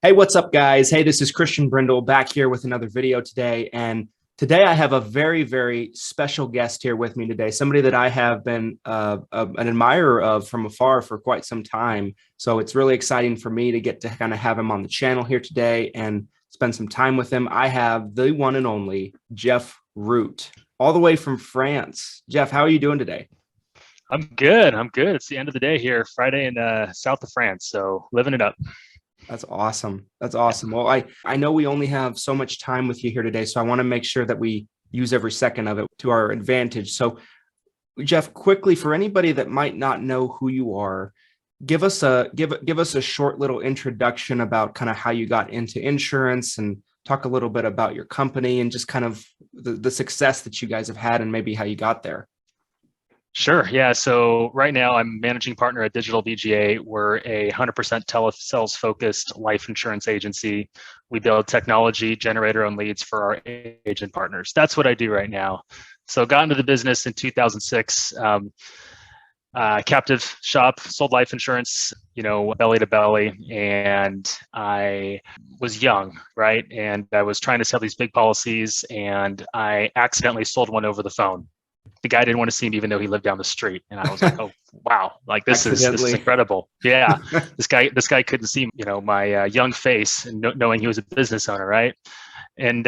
Hey, what's up, guys? Hey, this is Christian Brindle back here with another video today. And today I have a very, very special guest here with me today, somebody that I have been an admirer of from afar for quite some time. So it's really exciting for me to get to kind of have him on the channel here today and spend some time with him. I have the one and only Jeff Root, all the way from France. Jeff, how are you doing today? I'm good. It's the end of the day here, Friday in south of France. So living it up. That's awesome. That's awesome. Well, I know we only have so much time with you here today, so I want to make sure that we use every second of it to our advantage. So, Jeff, quickly, for anybody that might not know who you are, give us a short little introduction about kind of how you got into insurance and talk a little bit about your company and just kind of the success that you guys have had and maybe how you got there. Sure. Yeah. So right now I'm managing partner at Digital BGA. We're a 100% telesales focused life insurance agency. We build technology, generate our own leads for our agent partners. That's what I do right now. So got into the business in 2006, captive shop, sold life insurance, belly to belly. And I was young, right? And I was trying to sell these big policies and I accidentally sold one over the phone. The guy didn't want to see me even though he lived down the street. And I was like, oh, wow, like this is incredible. Yeah. This guy couldn't see, my young face and knowing he was a business owner. Right. And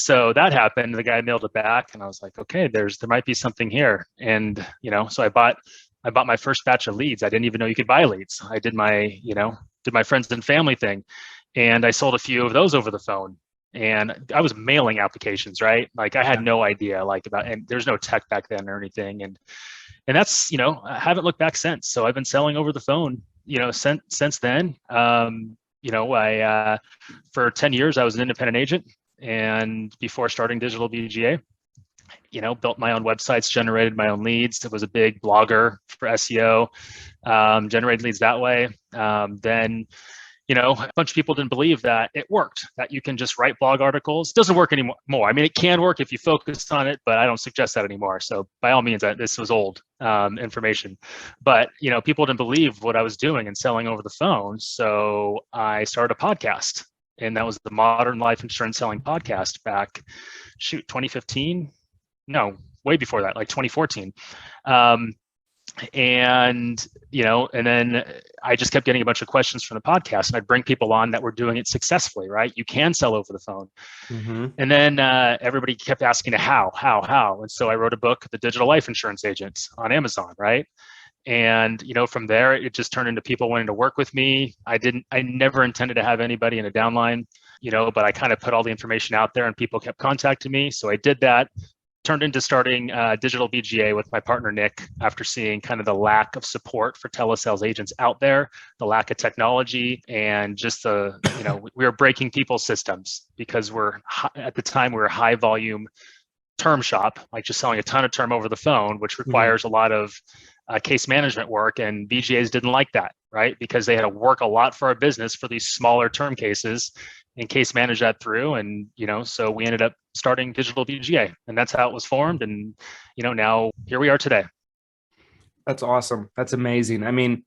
so that happened. The guy mailed it back and I was like, okay, there might be something here. And, so I bought my first batch of leads. I didn't even know you could buy leads. I did my friends and family thing. And I sold a few of those over the phone. And I was mailing applications, right? Like I had no idea and there's no tech back then or anything. And that's, I haven't looked back since. So I've been selling over the phone, since then. I for 10 years, I was an independent agent. And before starting Digital BGA, built my own websites, generated my own leads. It was a big blogger for SEO, generated leads that way. Then a bunch of people didn't believe that it worked, that you can just write blog articles. It doesn't work anymore. I mean, it can work if you focus on it, but I don't suggest that anymore. So by all means, this was old information. But, people didn't believe what I was doing and selling over the phone. So I started a podcast. And that was the Modern Life Insurance Selling Podcast back, 2015? No, way before that, like 2014. And then I just kept getting a bunch of questions from the podcast and I'd bring people on that were doing it successfully, right? You can sell over the phone. Mm-hmm. And then everybody kept asking how. And so I wrote a book, The Digital Life Insurance Agent, on Amazon, right? And, from there, it just turned into people wanting to work with me. I never intended to have anybody in a downline, but I kind of put all the information out there and people kept contacting me. So I did that. Turned into starting Digital BGA with my partner, Nick, after seeing kind of the lack of support for telesales agents out there, the lack of technology, and just we were breaking people's systems because at the time we were a high volume term shop, like just selling a ton of term over the phone, which requires a lot of case management work. And BGAs didn't like that, right? Because they had to work a lot for our business for these smaller term cases and case manage that through. And, so we ended up starting Digital BGA and that's how it was formed. And, now here we are today. That's awesome. That's amazing. I mean,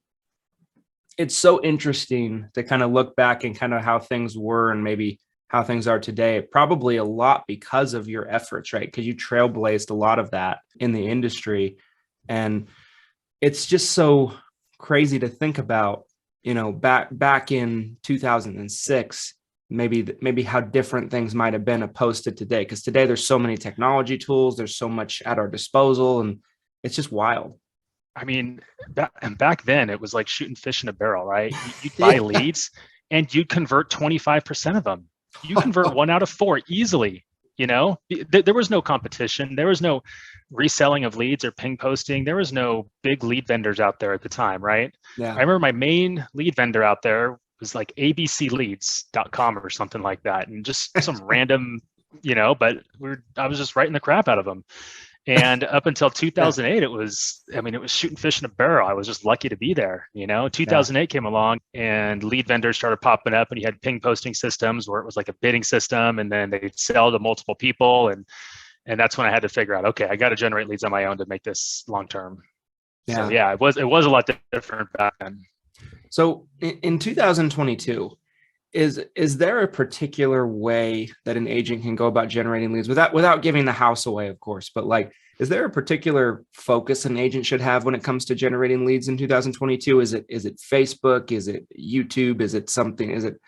it's so interesting to kind of look back and kind of how things were and maybe how things are today, probably a lot because of your efforts, right? Because you trailblazed a lot of that in the industry. And it's just so crazy to think about, back in 2006, maybe how different things might have been opposed to today. Because today there's so many technology tools, there's so much at our disposal, and it's just wild. I mean, back then it was like shooting fish in a barrel, right? You'd buy leads and you'd convert 25% of them. You convert 1 out of 4 easily. There was no competition. There was no reselling of leads or ping posting. There was no big lead vendors out there at the time, right? Yeah. I remember my main lead vendor out there was like abcleads.com or something like that. And just some random, but I was just writing the crap out of them. And up until 2008, it was shooting fish in a barrel. I was just lucky to be there. 2008 came along and lead vendors started popping up and you had ping posting systems where it was like a bidding system and then they'd sell to multiple people. And that's when I had to figure out, okay, I got to generate leads on my own to make this long-term. Yeah. So it was a lot different back then. So in 2022, Is there a particular way that an agent can go about generating leads without giving the house away, of course, but like, is there a particular focus an agent should have when it comes to generating leads in 2022? Is it Facebook? Is it YouTube? Is it something? Is it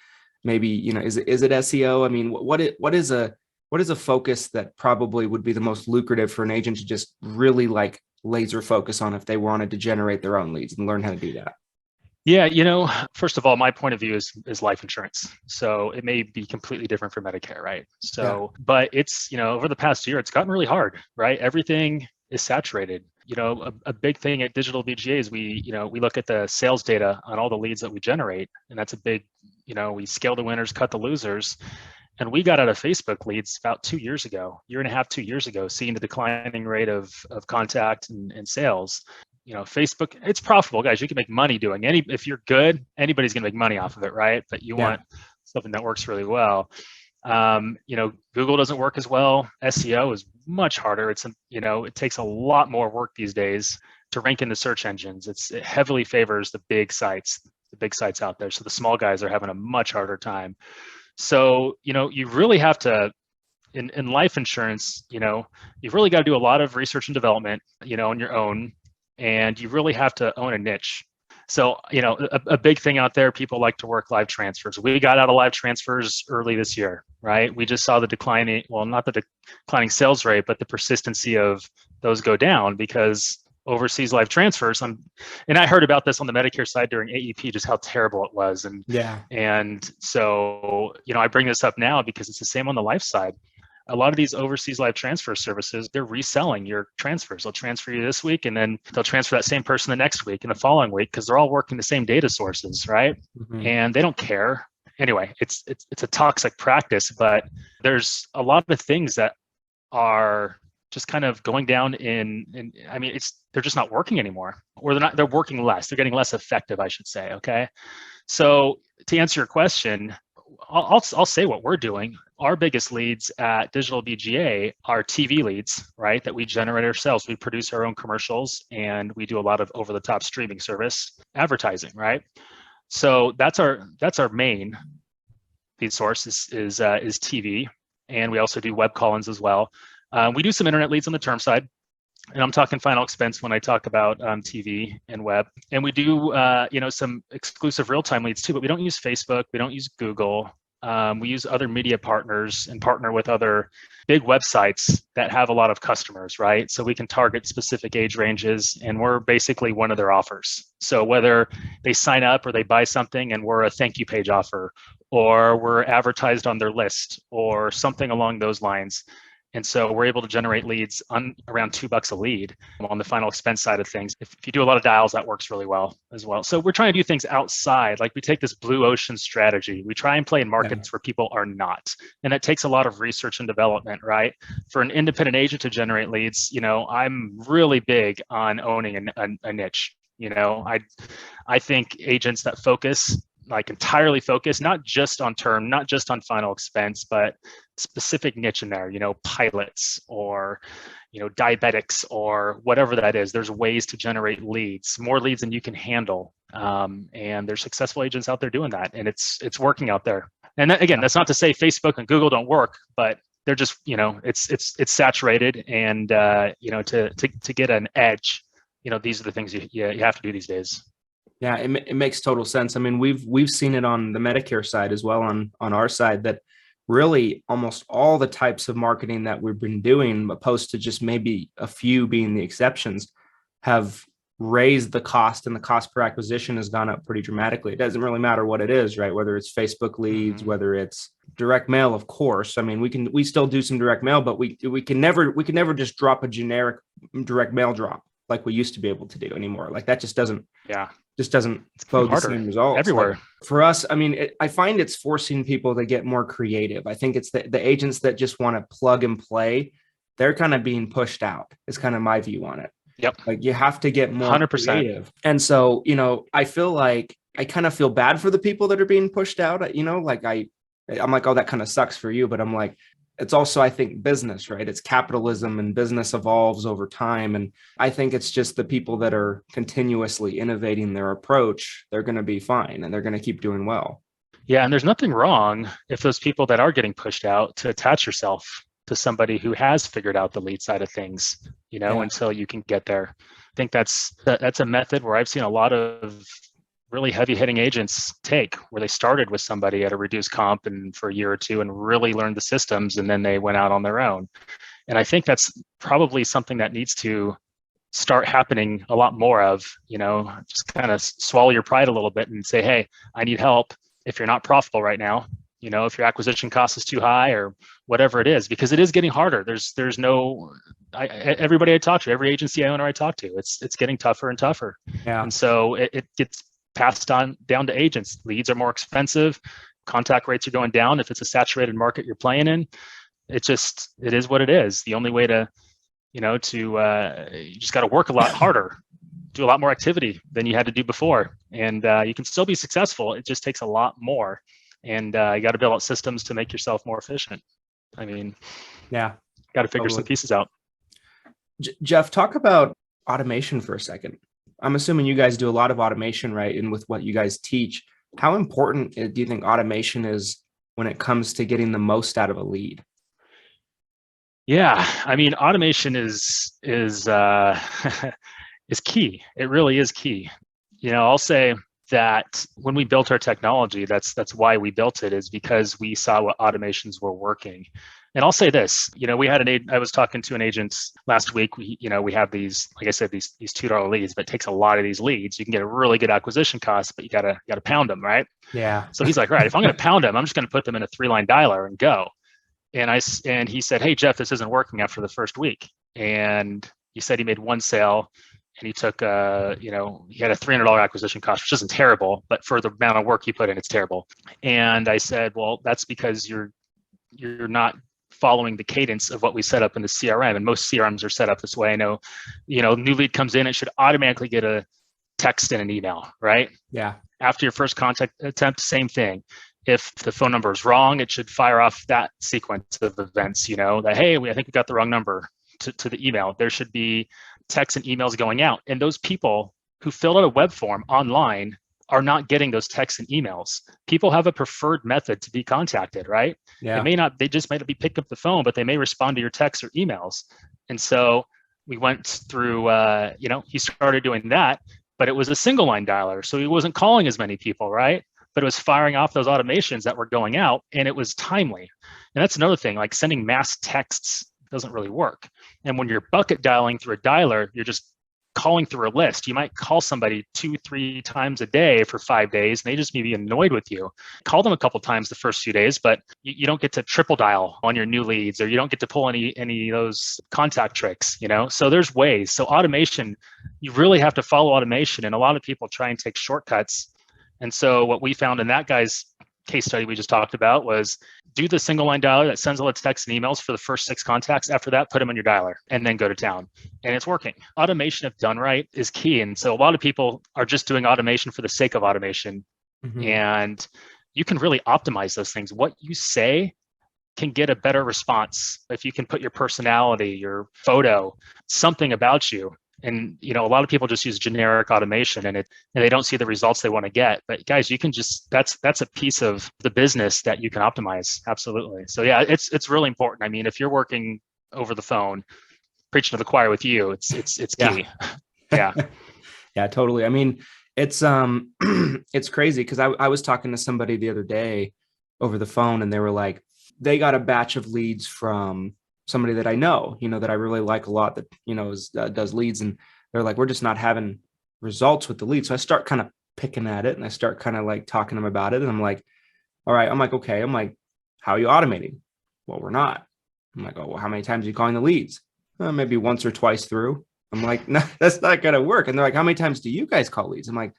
maybe, is it SEO? I mean, what is a focus that probably would be the most lucrative for an agent to just really like laser focus on if they wanted to generate their own leads and learn how to do that? Yeah, first of all, my point of view is life insurance. So it may be completely different for Medicare, right? So, but it's, over the past year, it's gotten really hard, right? Everything is saturated. A big thing at Digital VGA is we look at the sales data on all the leads that we generate, and that's a big, we scale the winners, cut the losers. And we got out of Facebook leads about 2 years ago, year and a half, 2 years ago, seeing the declining rate of contact and sales. Facebook, it's profitable, guys. You can make money doing if you're good, anybody's going to make money off of it, right? But you want something that works really well. Google doesn't work as well. SEO is much harder. It takes a lot more work these days to rank in the search engines. It heavily favors the big sites out there. So the small guys are having a much harder time. So, you really have to, in life insurance, you've really got to do a lot of research and development, on your own. And you really have to own a niche. So, a big thing out there, people like to work live transfers. We got out of live transfers early this year, right? We just saw the declining, well, not the declining sales rate, but the persistency of those go down because overseas live transfers. And I heard about this on the Medicare side during AEP, just how terrible it was. And so, I bring this up now because it's the same on the life side. A lot of these overseas live transfer services, they're reselling your transfers. They'll transfer you this week and then they'll transfer that same person the next week and the following week because they're all working the same data sources, right? Mm-hmm. And they don't care. Anyway, it's a toxic practice, but there's a lot of things that are just kind of going down they're just not working anymore, or they're working less. They're getting less effective, I should say. Okay. So to answer your question, I'll say what we're doing. Our biggest leads at Digital BGA are TV leads, right? That we generate ourselves. We produce our own commercials and we do a lot of over-the-top streaming service advertising, right? So that's our main lead source is TV, and we also do web call-ins as well. We do some internet leads on the term side, and I'm talking final expense when I talk about TV and web. And we do, some exclusive real-time leads too, but we don't use Facebook. We don't use Google. We use other media partners and partner with other big websites that have a lot of customers, right? So we can target specific age ranges, and we're basically one of their offers. So whether they sign up or they buy something and we're a thank you page offer, or we're advertised on their list or something along those lines. And so we're able to generate leads on around $2 a lead on the final expense side of things. If you do a lot of dials, that works really well as well. So we're trying to do things outside. Like we take this blue ocean strategy. We try and play in markets where people are not. And it takes a lot of research and development, right? For an independent agent to generate leads, I'm really big on owning a niche. I think agents that focus, like entirely focused, not just on term, not just on final expense, but specific niche in there, pilots or, diabetics or whatever that is. There's ways to generate leads, more leads than you can handle. And there's successful agents out there doing that. And it's working out there. And again, that's not to say Facebook and Google don't work, but they're just, it's saturated. And, to get an edge, these are the things you have to do these days. Yeah, it makes total sense. I mean, we've seen it on the Medicare side as well, on our side, that really almost all the types of marketing that we've been doing, opposed to just maybe a few being the exceptions, have raised the cost, and the cost per acquisition has gone up pretty dramatically. It doesn't really matter what it is, right? Whether it's Facebook leads, whether it's direct mail, of course. I mean, we still do some direct mail, but we can never just drop a generic direct mail drop like we used to be able to do anymore. Like that just doesn't bode the same results everywhere. Like for us, I mean, I find it's forcing people to get more creative. I think it's the agents that just want to plug and play. They're kind of being pushed out. It's kind of my view on it. Yep. Like you have to get more 100%. creative. And so, I feel like I kind of feel bad for the people that are being pushed out. Like I'm like, oh, that kind of sucks for you. But I'm like, it's also, I think, business, right? It's capitalism, and business evolves over time. And I think it's just the people that are continuously innovating their approach, they're going to be fine and they're going to keep doing well. Yeah, and there's nothing wrong if those people that are getting pushed out to attach yourself to somebody who has figured out the lead side of things, Yeah. until you can get there. I think that's a method where I've seen a lot of really heavy hitting agents take, where they started with somebody at a reduced comp and for a year or two and really learned the systems, and then they went out on their own. And I think that's probably something that needs to start happening a lot more of, just kind of swallow your pride a little bit and say, hey, I need help if you're not profitable right now, if your acquisition cost is too high or whatever it is, because it is getting harder. There's no, everybody I talk to, every agency owner I talk to, it's getting tougher and tougher. Yeah. And so it gets passed on down to agents. Leads are more expensive. Contact rates are going down. If it's a saturated market you're playing in, it is what it is. The only way to, you just got to work a lot harder, do a lot more activity than you had to do before. And you can still be successful. It just takes a lot more. And you got to build out systems to make yourself more efficient. I mean, yeah, got to figure some pieces out. Jeff, talk about automation for a second. I'm assuming you guys do a lot of automation, right? And with what you guys teach, how important do you think automation is when it comes to getting the most out of a lead? Yeah, I mean, automation is is key. It really is key. I'll say that when we built our technology, that's why we built it, is because we saw what automations were working. And I'll say this, I was talking to an agent last week. We have these, like I said, these $2 leads, but it takes a lot of these leads. You can get a really good acquisition cost, but you gotta pound them, right? Yeah. So he's like, right, if I'm going to pound them, I'm just going to put them in a 3-line dialer and go. And he said, hey, Jeff, this isn't working after the first week. And he said he made one sale and he took, he had a $300 acquisition cost, which isn't terrible, but for the amount of work he put in, it's terrible. And I said, well, that's because you're not following the cadence of what we set up in the CRM. And most CRMs are set up this way. I know, new lead comes in, it should automatically get a text and an email, right? Yeah. After your first contact attempt, same thing. If the phone number is wrong, it should fire off that sequence of events, that, hey, I think we got the wrong number to the email. There should be texts and emails going out. And those people who filled out a web form online are not getting those texts and emails. People have a preferred method to be contacted, right? Yeah. They just might not be picking up the phone, but they may respond to your texts or emails. And so we went through, he started doing that, but it was a single line dialer. So he wasn't calling as many people, right? But it was firing off those automations that were going out, and it was timely. And that's another thing, like sending mass texts doesn't really work. And when you're bucket dialing through a dialer, you're just calling through a list. You might call somebody 2-3 times a day for 5 days, and they just may be annoyed with you. Call them a couple times the first few days, but you don't get to triple dial on your new leads, or you don't get to pull any of those contact tricks, So there's ways. So automation, you really have to follow automation, and a lot of people try and take shortcuts. And so what we found in that guy's case study we just talked about was do the single line dialer that sends all the texts and emails for the first 6 contacts. After that, put them in your dialer and then go to town. And it's working. Automation, if done right, is key. And so a lot of people are just doing automation for the sake of automation. Mm-hmm. And you can really optimize those things. What you say can get a better response if you can put your personality, your photo, something about you. And a lot of people just use generic automation and they don't see the results they want to get. But guys, you can that's a piece of the business that you can optimize. Absolutely. So yeah, it's really important. I mean, if you're working over the phone, preaching to the choir with you, it's key. Yeah. Yeah, totally. I mean, it's it's crazy because I was talking to somebody the other day over the phone, and they were like, they got a batch of leads from somebody that I know, that I really like a lot, that, does leads. And they're like, we're just not having results with the leads. So I start kind of picking at it, and I start kind of like talking to them about it. And I'm like, all right, I'm like, okay. I'm like, how are you automating? Well, we're not. I'm like, oh, well, how many times are you calling the leads? Maybe once or twice through. I'm like, no, that's not going to work. And they're like, how many times do you guys call leads? I'm like,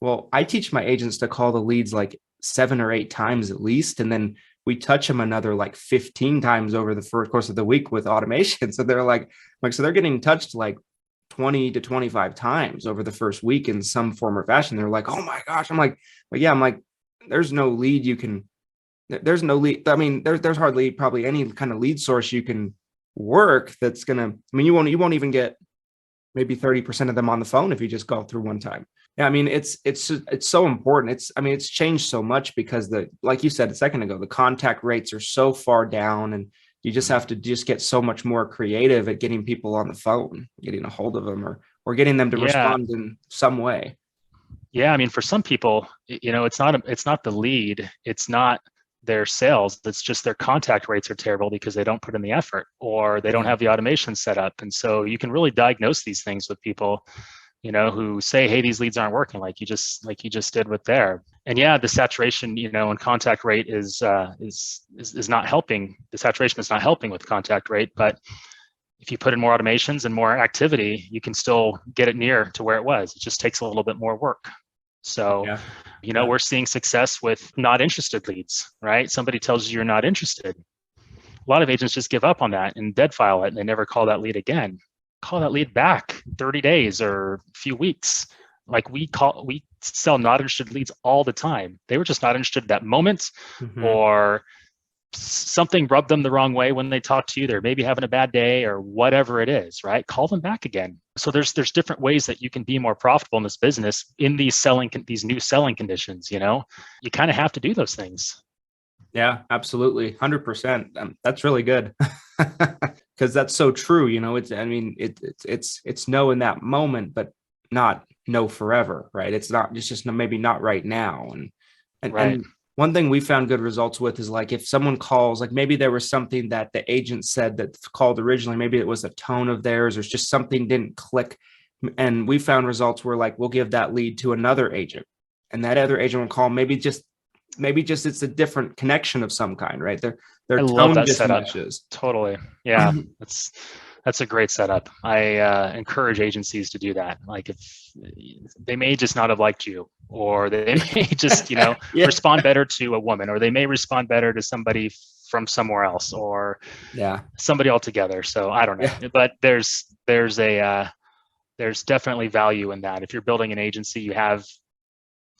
well, I teach my agents to call the leads like 7 or 8 times at least. And then we touch them another like 15 times over the first course of the week with automation. So they're like, so they're getting touched like 20 to 25 times over the first week in some form or fashion. They're like, oh my gosh. I'm like, well, yeah, I'm like, there's no lead there's no lead. I mean, there's hardly probably any kind of lead source you can work that's going to, I mean, you won't even get maybe 30% of them on the phone if you just go through one time. Yeah, I mean, it's so important. It's changed so much because like you said a second ago, the contact rates are so far down, and you just have to just get so much more creative at getting people on the phone, getting a hold of them, or getting them to Yeah. respond in some way. Yeah. I mean, for some people, it's not the lead. It's not their sales. It's just their contact rates are terrible because they don't put in the effort or they don't Yeah. have the automation set up. And so you can really diagnose these things with people, who say, hey, these leads aren't working, like you just did with there. And yeah, the saturation, and contact rate is not helping. The saturation is not helping with contact rate, but if you put in more automations and more activity, you can still get it near to where it was. It just takes a little bit more work. So, Yeah. Yeah. we're seeing success with not interested leads, right? Somebody tells you you're not interested. A lot of agents just give up on that and dead file it, and they never call that lead again. Call that lead back 30 days or a few weeks. Like we sell not interested leads all the time. They were just not interested at that moment, Mhm. or something rubbed them the wrong way when they talk to you. They're maybe having a bad day or whatever it is, right? Call them back again. So there's different ways that you can be more profitable in this business in these new selling conditions. You kind of have to do those things. Yeah, absolutely. 100%. That's really good. Because that's so true. It's no in that moment, but not no forever, right? It's just maybe not right now. Right. And one thing we found good results with is like if someone calls, like maybe there was something that the agent said that called originally, maybe it was the tone of theirs or just something didn't click. And we found results where like we'll give that lead to another agent, and that other agent will call, maybe just it's a different connection of some kind, right? Their I love tone that just setup. meshes. Totally. Yeah. That's a great setup. I encourage agencies to do that. Like if they may just not have liked you, or they may just, Yeah. respond better to a woman, or they may respond better to somebody from somewhere else, or Yeah. somebody altogether. So I don't know, Yeah. but there's definitely value in that. If you're building an agency, you have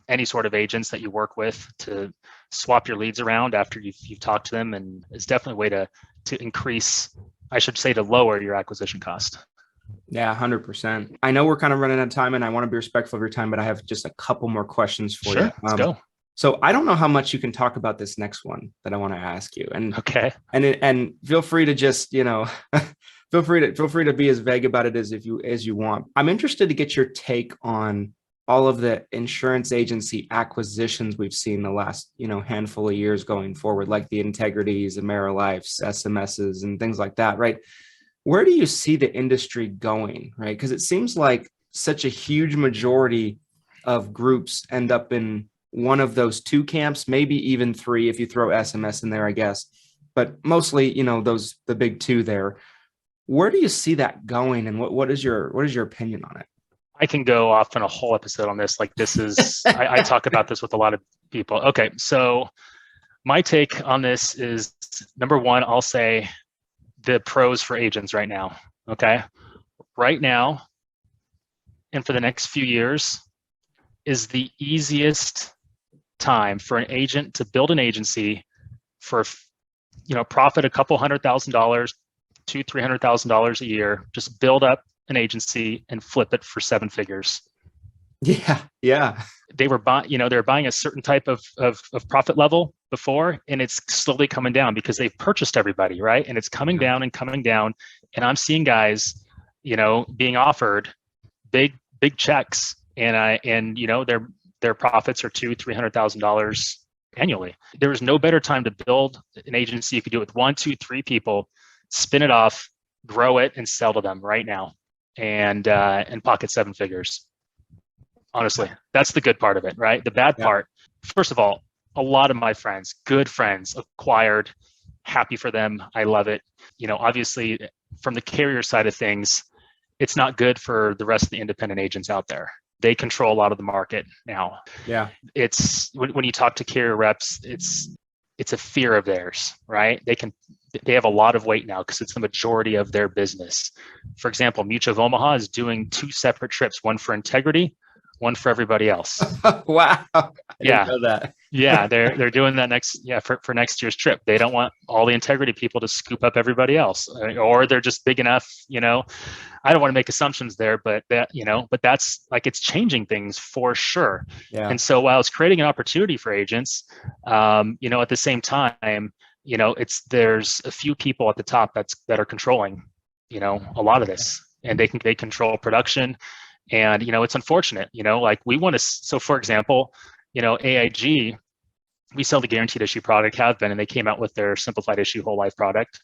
any sort of agents that you work with to swap your leads around after you've talked to them, and it's definitely a way to increase, I should say, to lower your acquisition cost. Yeah, 100%. I know we're kind of running out of time and I want to be respectful of your time, but I have just a couple more questions for you. Sure, let's go. So I don't know how much you can talk about this next one that I want to ask you. Okay. And feel free to just, feel free to be as vague about it as you want. I'm interested to get your take on all of the insurance agency acquisitions we've seen the last, handful of years going forward, like the Integrities, AmeriLifes, SMSs, and things like that, right? Where do you see the industry going, right? Because it seems like such a huge majority of groups end up in one of those two camps, maybe even three if you throw SMS in there, I guess. But mostly, the big two there. Where do you see that going, and what is your opinion on it? I can go off on a whole episode on this. Like this is, I talk about this with a lot of people. Okay. So my take on this is, number one, I'll say the pros for agents right now. Okay. Right now, and for the next few years, is the easiest time for an agent to build an agency for, profit a couple $100,000, $200,000-$300,000 a year. Just build up an agency and flip it for 7 figures. Yeah, yeah. They were buying a certain type of profit level before, and it's slowly coming down because they've purchased everybody, right? And it's coming down and coming down. And I'm seeing guys, being offered big checks, and their profits are $200,000-$300,000 annually. There is no better time to build an agency. You could do it with 1, 2, 3 people, spin it off, grow it, and sell to them right now, and pocket 7 figures. Honestly, that's the good part of it, right? The bad part, first of all, a lot of my friends, good friends, acquired, happy for them. I love it. Obviously, from the carrier side of things, it's not good for the rest of the independent agents out there. They control a lot of the market now. Yeah. It's when you talk to carrier reps, it's a fear of theirs, right? They have a lot of weight now because it's the majority of their business. For example, Mutual of Omaha is doing 2 separate trips, one for integrity, one for everybody else. Wow. I Yeah. didn't know that. Yeah, they're doing that for next year's trip. They don't want all the integrity people to scoop up everybody else, or they're just big enough. I don't want to make assumptions there, but that's like, it's changing things for sure. Yeah. And so while it's creating an opportunity for agents, at the same time, there's a few people at the top that are controlling, a lot of this, and they control production, and it's unfortunate. Like we want to. So for example, AIG. We sell the guaranteed issue product, have been, and they came out with their simplified issue whole life product.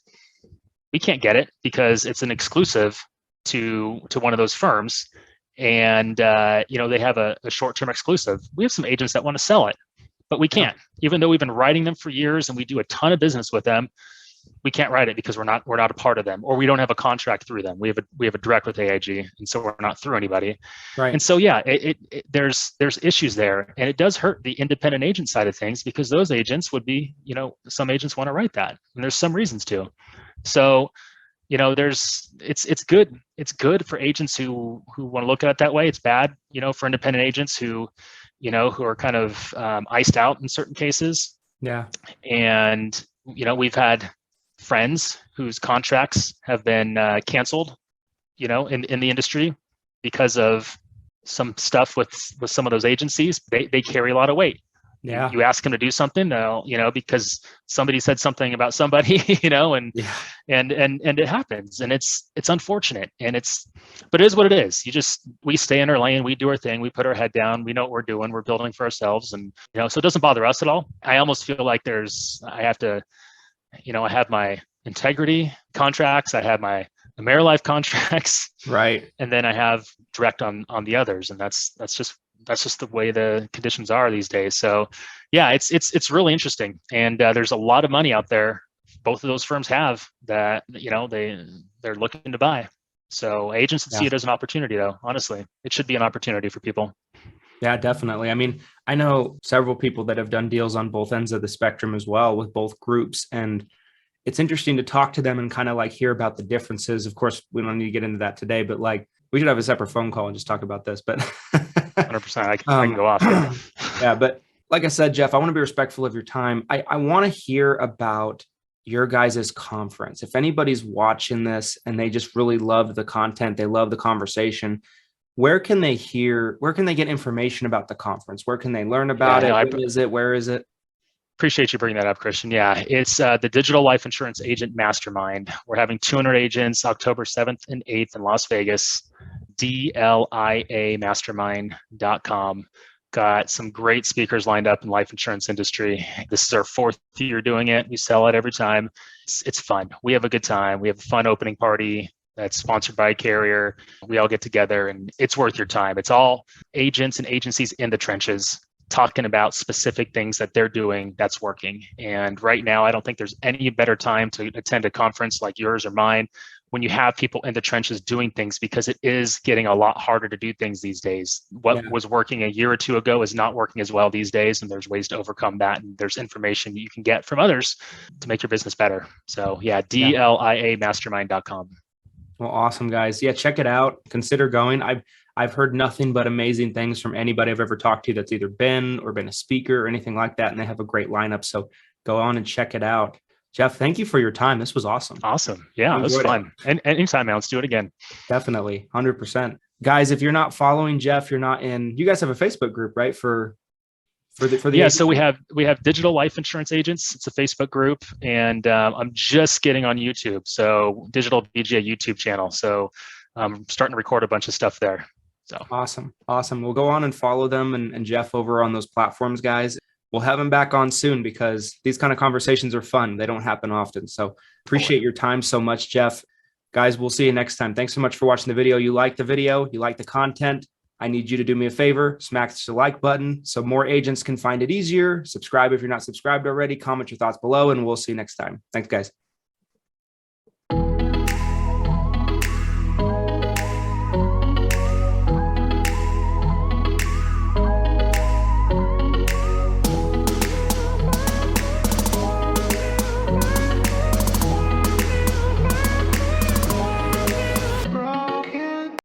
We can't get it because it's an exclusive to one of those firms, and they have a short-term exclusive. We have some agents that want to sell it, but we can't. Even though we've been writing them for years and we do a ton of business with them, we can't write it because we're not a part of them, or we don't have a contract through them. We have a direct with AIG, and so we're not through anybody. Right. And so there's issues there, and it does hurt the independent agent side of things, because those agents would be, some agents want to write that, and there's some reasons to. So it's good for agents who want to look at it that way. It's bad, for independent agents who are kind of iced out in certain cases. Yeah. And we've had friends whose contracts have been canceled, in the industry because of some stuff with some of those agencies. They carry a lot of weight. Yeah. You ask them to do something, they'll, because somebody said something about somebody, and it happens, and it's unfortunate, but it is what it is. We stay in our lane, we do our thing, we put our head down, we know what we're doing, we're building for ourselves, and so it doesn't bother us at all. I almost feel like I have my integrity contracts, I have my AmeriLife contracts, right, and then I have direct on the others, and that's just the way the conditions are these days. So yeah, it's really interesting, and there's a lot of money out there. Both of those firms have that, they're looking to buy. So agents that see it as an opportunity, though, honestly, it should be an opportunity for people. Yeah, definitely. I mean, I know several people that have done deals on both ends of the spectrum as well with both groups, and it's interesting to talk to them and kind of like hear about the differences. Of course, we don't need to get into that today, but like we should have a separate phone call and just talk about this. But 100%, I can go off. Yeah, but like I said, Jeff, I want to be respectful of your time. I want to hear about your guys' conference. If anybody's watching this and they just really love the content, they love the conversation, where can they get information about the conference? Where can they learn about it? When is it? Where is it? Appreciate you bringing that up, Christian. Yeah, it's the Digital Life Insurance Agent Mastermind. We're having 200 agents October 7th and 8th in Las Vegas, DLIAmastermind.com. Got some great speakers lined up in life insurance industry. This is our 4th year doing it. We sell it every time. It's fun. We have a good time. We have a fun opening party that's sponsored by a carrier. We all get together, and it's worth your time. It's all agents and agencies in the trenches talking about specific things that they're doing that's working. And right now, I don't think there's any better time to attend a conference like yours or mine when you have people in the trenches doing things, because it is getting a lot harder to do things these days. What was working a year or two ago is not working as well these days, and there's ways to overcome that. And there's information you can get from others to make your business better. So yeah, DLIAmastermind.com. Well, awesome, guys. Yeah, check it out. Consider going. I've heard nothing but amazing things from anybody I've ever talked to that's either been a speaker or anything like that. And they have a great lineup. So go on and check it out. Jeff, thank you for your time. This was awesome. Awesome. Yeah, it was fun. And anytime, man, let's do it again. Definitely. 100%. Guys, if you're not following Jeff, you guys have a Facebook group, right? For the agents? So we have Digital Life Insurance Agents. It's a Facebook group, and I'm just getting on YouTube. So Digital BGA YouTube channel. So I'm starting to record a bunch of stuff there. So awesome. We'll go on and follow them and Jeff over on those platforms, guys. We'll have him back on soon because these kind of conversations are fun. They don't happen often. So appreciate your time so much, Jeff. Guys, we'll see you next time. Thanks so much for watching the video. You like the video, you like the content. I need you to do me a favor, smack the like button so more agents can find it easier. Subscribe if you're not subscribed already. Comment your thoughts below, and we'll see you next time. Thanks, guys.